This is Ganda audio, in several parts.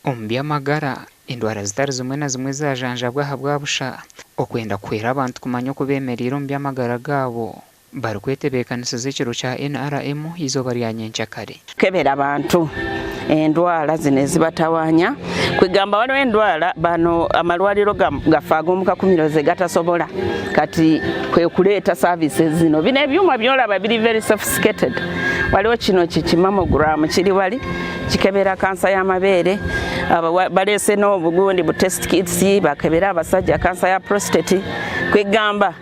Omubyamagara indwara zitari zimwe na zimwe zajanjabwa habwa busha okwenda kwera abantu kumanya ko bemerera omubyamagara gabo bari kwetebekanisiza ekiro kya NRM izoba lya nyenkyakare kebera abantu endwara zine zibatawanya kwigamba wano endwara bano amalwaliro gafaga mu Kakumiro ze gatasobola kati kwe kuleeta services zino bine ebyuma byolaba biri very sophisticated waliwo kino mammogram kiri wali kikebera kansa y'amabeere balese n'obugundi bu test kits bakebera abasajja kansa ya prostate kwigamba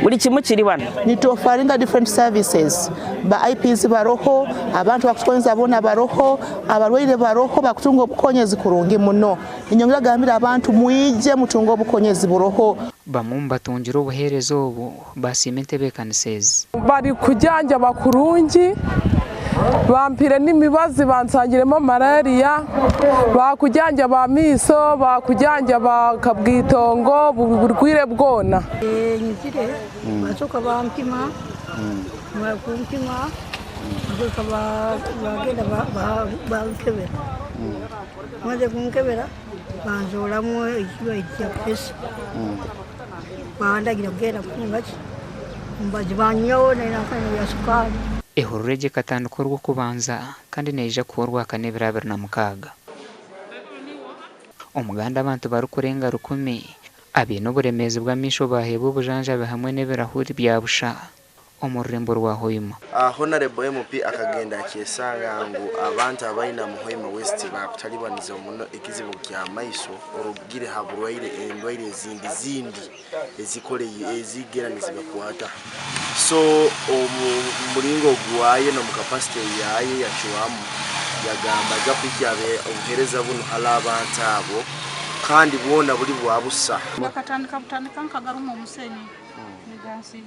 buli kimu kiri wano nitofaringa different services ba IPs baroho abantu bakukonza bona baroho abalwaire baroho bakutunga obukonyezi kurungi muno inyongera gambira abantu muije mutunga obukonyezi buroho bamumba tungira obuherezo obu basimente bekanisiza bari kujanja bakurungi bampire n'imibazi bansangiremo malaria bakujanja ba miso bakujanja bakabwitongo burwire bwona nyitire basoka bampima bakumpima bagenda bankebera maze kunkebera banzolamu ekiba ekya press bandagira kugenda kumbachi mbaji banyowo nenakanya ya sukari ehurure katandiko rwo kubanza kandi neje kuorwa kane 2026 omuganda abantu barukurenga 10 abino buremezi bwa misho bahebo Obujanjabi hamwe n'ebirahuri bya busha omurembo rwa Hoima Honorable MP akagenda kyesanga ngo abantu abaina mu Hoima West bakutalibaniza muno ekizibu kya maiso orugire haburwaire endwaire zindi ezikoleye ezigera nizibakwata so mulingo gwaye no mukapasite yaye yachuamu yagamba japikyabe obuhereza buno hala abantu abo kandi bona buli bwabusa yakatandika butandika nkagarumo musenyi nigansi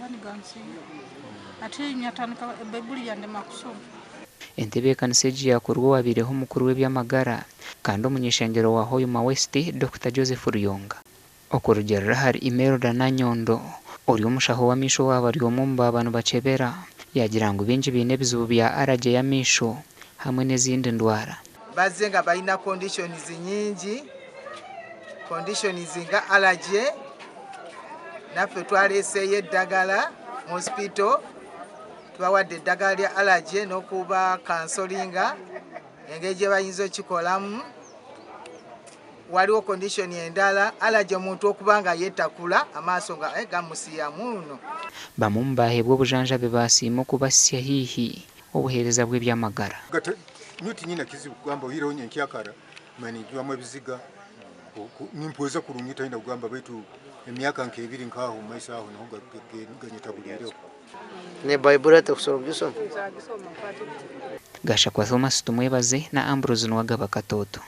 ati nyatandika Bible yande makusoma entebe kanseji yakorwa wabireho mukuru w'ebyamagara kandi umunyeshengero wa Hoima West Dr. Joseph Ruyonga okurugera hari Imelda na Nyondo uri umushaho wa misho wabari omumba abantu bacebera yagira ngo binji bine bizubu bya araje ya misho hamwe n'ezindi ndwara bazenga baina conditions nyingi conditions nga allergy nafe twaleseye eddagala mu hospital twawadde eddagala lya allergy n'okuba counselinga engeri bayinza okikolamu waliwo condition endala allergy omuntu okubanga yetakula amaaso nga gamusiya muno bamumba hebwo Obujanjabi basimo kubasya hihi obuhereza bw'ebyamagara nuti nyina kizibu kwamba wira onye nkyakara mani jwamwe biziga nimpoza kurungita ina kugamba betu emyaka nkebiri nkaho maisa aho naho ganyita buliro ne Bible atakusoma byusoma gasha kwa Thomas tumwebaze na Ambrose Nwagaba Katoto.